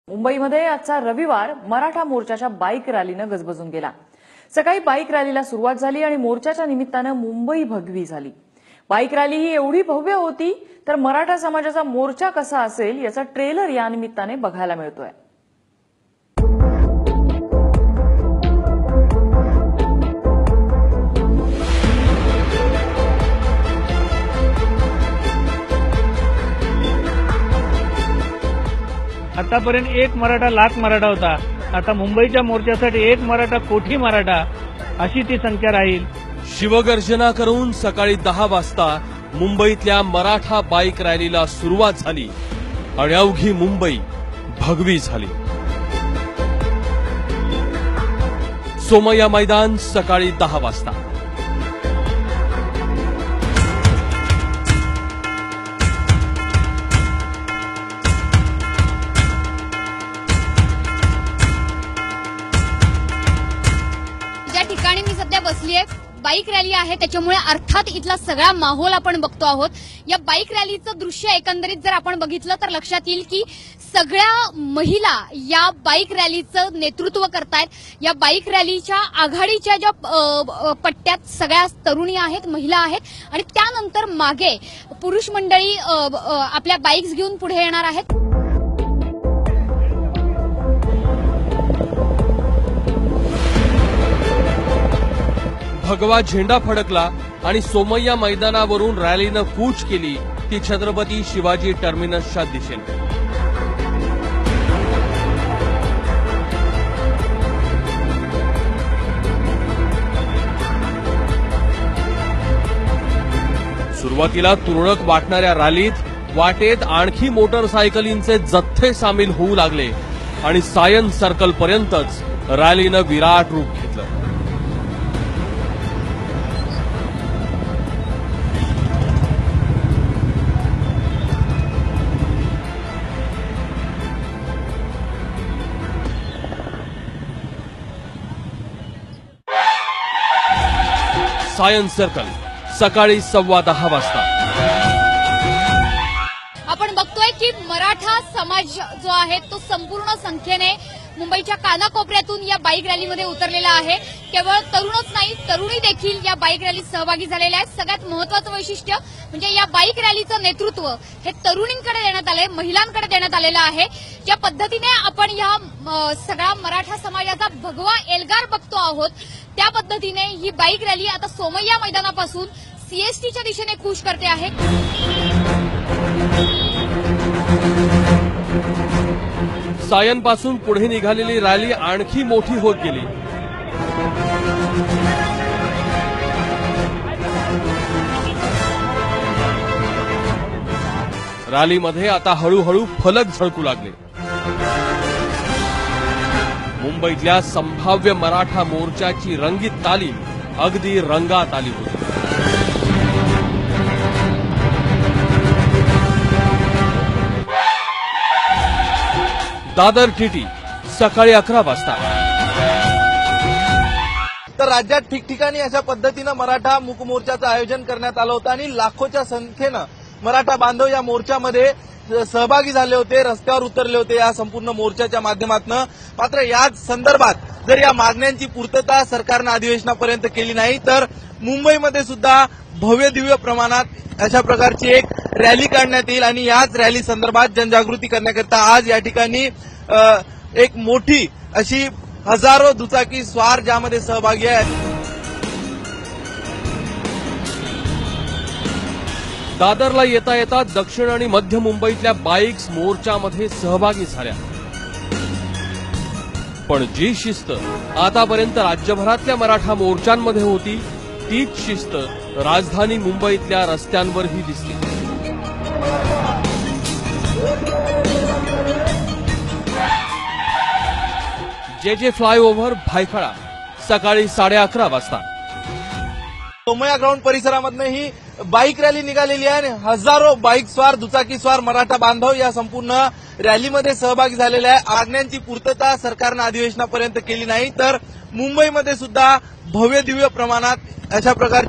मुंबईमध्ये आजचा रविवार मराठा मोर्चाच्या बाईक रॅलीनं गजबजून गेला। सकाळी बाईक रॅलीला सुरुवात झाली आणि मोर्चाच्या निमित्तानं मुंबई भगवी झाली। बाईक रॅली ही एवढी भव्य होती तर मराठा समाजाचा मोर्चा कसा असेल याचा ट्रेलर या निमित्ताने बघायला मिळतोय। आतापर्यंत एक मराठा लाख मराठा होता, आता मुंबईच्या मोर्चासाठी एक मराठा कोटी मराठा अशी ती संख्या राहील। शिवगर्जना करून सकाळी 10 वाजता मुंबईतल्या मराठा बाईक रॅलीला सुरुवात झाली आणि अवघी मुंबई भगवी झाली। सोमय्या मैदान सकाळी 10 वाजता। ज्या ठिकाणी मी सध्या बसलीये बाईक रॅली आहे, त्याच्यामुळे अर्थात इथला सगळा माहोल आपण बघतो आहोत। या बाईक रॅलीचं दृश्य एकंदरीत जर आपण बघितलं तर लक्षात येईल की सगळ्या महिला या बाईक रॅलीचं नेतृत्व करतायत। या बाईक रॅलीच्या आघाडीच्या ज्या पट्ट्यात सगळ्या तरुणी आहेत, महिला आहेत आणि त्यानंतर मागे पुरुष मंडळी आपल्या बाईक्स घेऊन पुढे येणार आहेत। भगवा झेंडा फडकला आणि सोमय्या मैदानावरून रॅलीनं कूच केली ती छत्रपती शिवाजी टर्मिनसच्या दिशेने। सुरुवातीला तुरळक वाटणाऱ्या रॅलीत वाटेत आणखी मोटरसायकलींचे जथ्थे सामील होऊ लागले आणि सायन्स सर्कल पर्यंतच रॅलीनं विराट रूप घेतलं। सायन्स सर्कल सकाळी 10:15 वाजता। आपण बघतोय की मराठा समाज जो आहे तो संपूर्ण संख्येने मुंबईच्या कानाकोपऱ्यातून या बाईक रॅलीमध्ये उतरलेला आहे। केवळ तरुणच नाही, तरुणी देखील या बाईक रॅलीत सहभागी झालेल्या आहेत। सगळ्यात महत्त्वाचं वैशिष्ट्य म्हणजे या बाईक रॅलीचं नेतृत्व हे तरुणींकडे देण्यात आलंय, महिलांकडे देण्यात आलेलं आहे। ज्या पद्धतीने आपण या सगळ्या मराठा समाजाचा भगवा एल्गार बघतो आहोत, त्या पद्धतीने ही बाईक रॅली आता सोमय्या मैदानापासून सीएसटीच्या दिशेने कूच करते आहे। सायन पासून पुढे निघालेली रॅली आणखी मोठी होत गेली। रॅलीमध्ये आता हळूहळू फलक झळकू लागले। मुंबईतल्या संभाव्य मराठा मोर्चाची रंगीत तालीम अगदी रंगात आली होती। दादर टीटी सकाळी 11 वाजता। तर राज्यात ठिकठिकाणी अशा पद्धतीनं मराठा मूक मोर्चाचं आयोजन करण्यात आलं होतं आणि लाखोच्या संख्येनं मराठा बांधव या मोर्चामध्ये सहभागी झाले होते, रस्त्यावर उतरले होते या संपूर्ण मोर्चाच्या माध्यमातून। मात्र याच संदर्भात जर या मागण्यांची पूर्तता सरकारनं अधिवेशनापर्यंत केली नाही तर मुंबईमध्ये सुद्धा भव्य दिव्य प्रमाणात अशा प्रकारची एक रॅली काढण्यात येईल आणि याच रॅली संदर्भात जनजागृती करण्याकरता आज या ठिकाणी एक मोठी अशी हजारो दुचाकी स्वार ज्यामध्ये सहभागी आहेत। दादरला येता येता दक्षिण आणि मध्य मुंबईतल्या बाईक्स मोर्चामध्ये सहभागी झाल्या, पण जी शिस्त आतापर्यंत राज्यभरातल्या मराठा मोर्चांमध्ये होती तीच शिस्त राजधानी मुंबईतल्या रस्त्यांवरही दिसली। जे फ्लायओव्हर भायखळा सकाळी 11:30 वाजता। सोमय्या ग्राउंड परिसरामधनं ही बाईक रॅली निघालेली आहे आणि हजारो बाईक स्वार, दुचाकी स्वार, मराठा बांधव या संपूर्ण रॅलीमध्ये सहभागी झालेले आहे। मागण्यांची पूर्तता सरकारनं अधिवेशनापर्यंत केली नाही तर मुंबईमध्ये सुद्धा भव्य दिव्य प्रमाणात अशा प्रकारची